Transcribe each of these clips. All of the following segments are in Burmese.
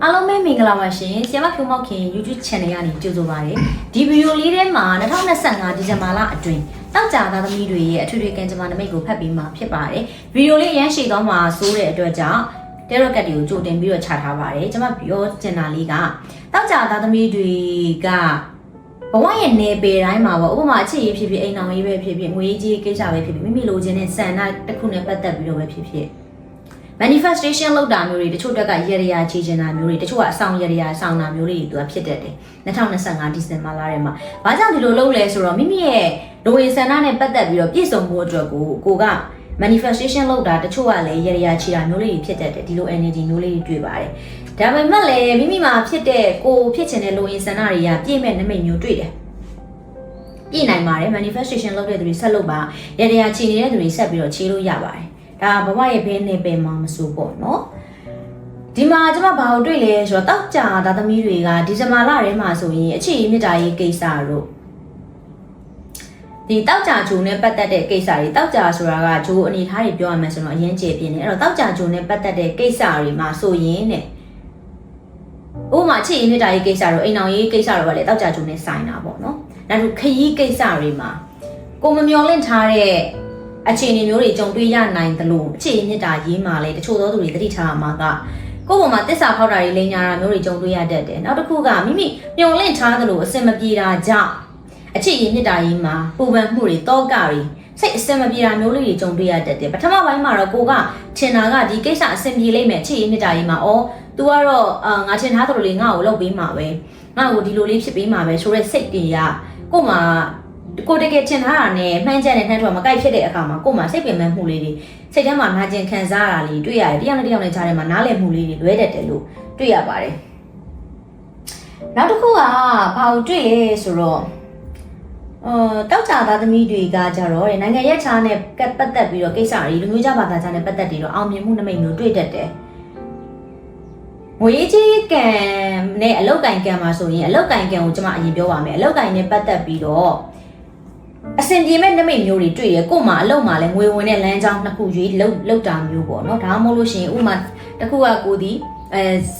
အားလုံးပဲမင်္ဂလာပါရှင်ဆရာမဖြိုးမောက်ခင် YouTube channel ကနေကြိုဆိုပါရစေဒီဗီဒီယိုလေးထဲမှာ2025ဒီဇင်ဘာလအတွင်းတောက်ကြသားသမီးတွေရဲ့အထွေထွေကံကြမ္မာနမိတ်ကိုဖတ်ပြီးမှဖြစ်ပါတယ်ဗီဒီယိုလေးရမ်းရှည်သွားမှာစိုးတဲ့အတွက်ကြောင့်တဲရော့ကတ်တွေကိုကြိုတင်ပြီးတော့ခြာထားပါတယ်ကျွန်မပြောချင်တာလေးကတောက်ကြသားသမီးတွေကဘဝရဲ့နေပေတိုင်းမှာပေါ့ဥပမာအချစ်ရေးဖြစ်ဖြစ်အိမ်အောင်ရေးပဲဖြစ်ဖြစ်ငွေကြီးကိစ္စပဲဖြစ်ဖြစ်မိမိလိုချင်တဲ့ဆန္ဒတစ်ခုနဲ့ပတ်သက်ပြီးတော့ပဲဖြစ်ဖြစ်manifestation လောက်တာမျိုးတွေတချို့တက်ကရရရာချေချင်တာမျိုးတွေတချို့ကအဆောင်ရရရာဆောင်တာမျိုးတွေသူကဖြစ်တတ်တယ်2025ဒီဇင်ဘာလထဲမှာဘာကြောင့်ဒီလိုလုပ်လဲဆိုတော့မိမိရဲ့လိုရင်ဆန္ဒနဲ့ပတ်သက်ပြီးတော့ပြည့်စုံမှုအတွက်ကိုက manifestation လောက်တာတချို့ကလည်းရရရာချေတာမျိုးလေးတွေဖြစ်တတ်တယ်ဒီလို energy မျိုးလေးတွေတွေ့ပါတယ်ဒါပေမဲ့လည်းမိမိမှာဖြစ်တဲ့ကိုဖြစ်ချင်တဲ့လိုရင်ဆန္ဒတွေကပြည့်မဲ့နမိတ်မျိုးတွေ့တယ်ပြည့်နိုင်ပါတယ် manifestation လုပ်တဲ့သူတွေဆက်လုပ်ပါရရရာချေနေတဲ့သူတွေဆက်ပြီးတော့ချေလို့ရပါတယ်ဒါဘဝရဲ့ဘဲနဲ့ပဲမှမစိုးပေါ့နော်ဒီမှာကျွန်မဘာလို့တွေ့လဲဆိုတော့တောက်ကြသားသမီးတွေကဒီဇင်ဘာလထဲမှာဆိုရင်အခြေအမြင့်တာရေးကိစ္စတို့ဒီတောက်ကြဂျုံနဲ့ပတ်သက်တဲ့ကိစ္စတွေတောက်ကြဆိုတာကဂျိုးအနေထားတွေပြောရမယ်ဆိုတော့အရင်ကျေပြင်းနေအဲ့တော့တောက်ကြဂျုံနဲ့ပတ်သက်တဲ့ကိစ္စတွေမှာဆိုရင်တဲ့ဥပမာအခြေအမြင့်တာရေးကိစ္စတို့အိမ်အောင်ရေးကိစ္စတို့ကလည်းတောက်ကြဂျုံနဲ့ဆိုင်တာပေါ့နော်နောက်တစ်ခရီးကိစ္စတွေမှာကိုမမျော်လင့်ထားတဲ့အခြေအနေမျိုးတွေကြုံတွေ့ရနိုင်သလိုအခြေအမြင့်တာရေးမှာလေတချို့သောသူတွေသတိထားမှာကကိုယ့်ပေါ်မှာတစ္ဆာဖောက်တာတွေလိမ်ညာတာမျိုးတွေကြုံတွေ့ရတတ်တယ်နောက်တစ်ခုကမိမိမျော်လင့်ထားသလိုအစင်မပြေတာကြောင့်အခြေအမြင့်တာရေးမှာပူပန်မှုတွေတောကတွေစိတ်အစင်မပြေတာမျိုးလေးတွေကြုံတွေ့ရတတ်တယ်ပထမပိုင်းမှာတော့ကိုကထင်တာကဒီကိစ္စအစင်ပြေလိမ့်မယ်အခြေအမြင့်တာရေးမှာဩ तू ကတော့ငါထင်ထားသလိုလေးငါ့ကိုလုပ်ပေးမှာပဲငါ့ကိုဒီလိုလေးဖြစ်ပေးမှာပဲဆိုတဲ့စိတ်တွေကကို့မှာကိုတကယ်ချင်ထားတာနဲ့မှန်းချက်နဲ့နှမ်းထွက်မကိုက်ဖြစ်တဲ့အခါမှာကို့မှာစိတ်ပင်ပန်းမှုလေးတွေစိတ်ထဲမှာနာကျင်ခံစားရတာလေးတွေ့ရတယ်တယောက်နဲ့တယောက်နဲ့ကြားထဲမှာနားလည်မှုလေးတွေလွဲတတ်တယ်လို့တွေ့ရပါတယ်နောက်တစ်ခုကဘာလို့တွေ့လဲဆိုတော့တောက်ကြသားသမီးတွေကကြတော့နိုင်ငံရဲ့ခြားနဲ့ပတ်သက်ပြီးတော့ကိစ္စတွေလူမျိုးခြားဘာသာခြားနဲ့ပတ်သက်ပြီးတော့အောင်မြင်မှုနမိတ်မျိုးတွေ့တတ်တယ်ငွေကြီးကံနဲ့အလောက်ကင်ကံမှာဆိုရင်အလောက်ကင်ကံကိုကျွန်မအရင်ပြောပါမယ်အလောက်ကင်နဲ့ပတ်သက်ပြီးတော့အစင်ပြေမဲ့နမိတ်မျိုးတွေတွေ့ရကို့မှာအလုပ်မှာလဲငွေဝင်တဲ့လမ်းကြောင်းနှစ်ခုရွေးလောက်တာမျိုးပေါ့နော်ဒါမှမဟုတ်လို့ရှိရင်ဥမာတစ်ခုကကိုဒီ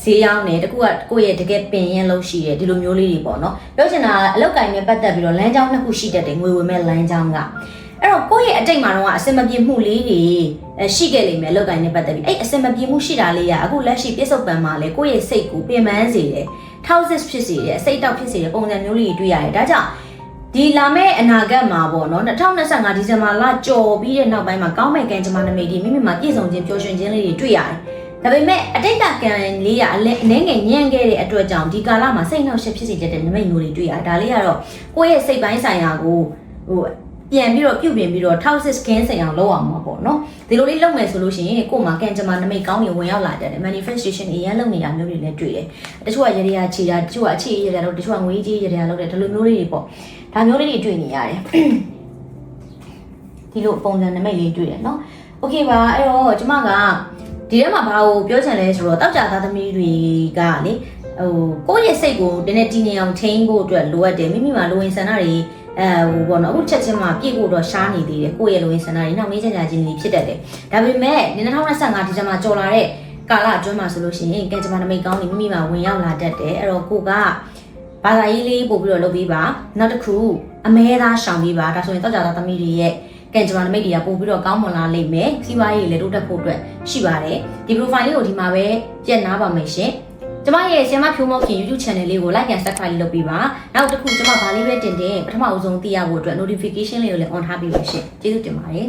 ဈေးရောက်နေတစ်ခုကကိုယ့်ရဲ့တကယ်ပင်ရင်လို့ရှိတယ်ဒီလိုမျိုးလေးတွေပေါ့နော်ပြောချင်တာအလောက်ကင်နဲ့ပတ်သက်ပြီးတော့လမ်းကြောင်းနှစ်ခုရှိတတ်တယ်ငွေဝင်မဲ့လမ်းကြောင်းကအဲ့တော့ကိုယ့်ရဲ့အတိတ်မှာတော့အစင်မပြေမှုလေးတွေရှိခဲ့လိမ့်မယ်အလောက်ကင်နဲ့ပတ်သက်ပြီးအဲ့အစင်မပြေမှုရှိတာလေးကအခုလက်ရှိပြစ္ဆုတ်ပံမှာလဲကိုယ့်ရဲ့စိတ်ကိုပင်ပန်းစေတယ်ထောက်ဆစ်ဖြစ်စေတယ်စိတ်တောက်ဖြစ်စေတယ်ပုံစံမျိုးလေးတွေတွေ့ရတယ်ဒါကြောင့်ဒီလာမဲ့အနာဂတ်မှာပေါ့နော်2025ဒီဇင်ဘာလကြော်ပြီးတဲ့နောက်ပိုင်းမှာကောင်းမဲ့ကံကြမ္မာနမိတ်ဒီမိမိမှာပြည့်စုံခြင်းပျော်ရွှင်ခြင်းလေးတွေတွေ့ရတယ်။ဒါပေမဲ့အတိတ်ကံလေးကအနည်းငယ်ညံ့ခဲ့တဲ့အတွက်ကြောင့်ဒီကာလမှာစိတ်နှောက်ယှက်ဖြစ်စေတဲ့နမိတ်မျိုးတွေတွေ့ရတယ်။ဒါလေးကတော့ကိုယ့်ရဲ့စိတ်ပိုင်းဆိုင်ရာကိုပြန်ပြီးတော့ပြုပြင်ပြီးတော့ထောက်စစ်စကန်ဆိုင်အောင်လုပ်အောင်မှာပေါ့နော်။ဒီလိုလေးလုပ်မယ်ဆိုလို့ရှိရင်ကိုယ်မှာကံကြမ္မာနမိတ်ကောင်းတွေဝင်ရောက်လာတဲ့ manifestation အရင်လုပ်နေတာမျိုးတွေလည်းတွေ့တယ်။တချို့ကရရချီတာတချို့ကအခြေရရတော့တချို့ကငွေကြီးရရလုပ်တယ်ဒီလိုမျိုးလေးတွေပေါ့ဒါမျိုးလေးတွေတွေ့နေရတယ်ဒီလိုပုံစံနမိတ်လေးတွေ့တယ်နော်โอเคပါအဲ့တော့ကျမကဒီထဲမှာဘာကိုပြောချင်လဲဆိုတော့တောက်ကြသားသမီးတွေကလေကိုယ့်ရဲ့စိတ်ကိုတနေ့တည်နေအောင်ထိန်းဖို့အတွက်လိုအပ်တယ်မိမိမှာလိုဝင်ဆန္ဒတွေဘောနော်အခုချက်ချင်းမှာပြည့်ဖို့တော့ရှားနေသေးတယ်ကိုယ့်ရဲ့လိုဝင်ဆန္ဒတွေနောက်မေးချင်ကြခြင်းတွေဖြစ်တတ်တယ်ဒါပေမဲ့2025ဒီဇင်ဘာကျော်လာတဲ့ကာလအတွင်းမှာဆိုလို့ရှိရင်ကံကြမ္မာနမိတ်ကောင်းတွေမိမိမှာဝင်ရောက်လာတတ်တယ်အဲ့တော့ကိုကဘာသာရေးလေးပို့ပြီးတော့လုပ်ပေးပါနောက်တစ်ခုအမဲသားရှောင်ပေးပါဒါဆိုရင်တောက်ကြသားသမီးတွေရဲ့ကံကြမ္မာနမိတ်တွေကပို့ပြီးတော့ကောင်းမွန်လာလိမ့်မယ်စီးပွားရေးလည်းတိုးတက်ဖို့အတွက်ရှိပါတယ်ဒီ profile လေးကိုဒီမှာပဲပြတ်နာပါမယ်ရှင်ကျမရဲ့ဆရာမဖြိုးမောက်ခင် YouTube channel လေးကို like and subscribe လုပ်ပေးပါနောက်တစ်ခုကျမဘာလေးပဲတင်ပထမအဦးဆုံးသိရဖို့အတွက် notification လေးကိုလည်း on ထားပေးပါရှင်ကျေးဇူးတင်ပါတယ်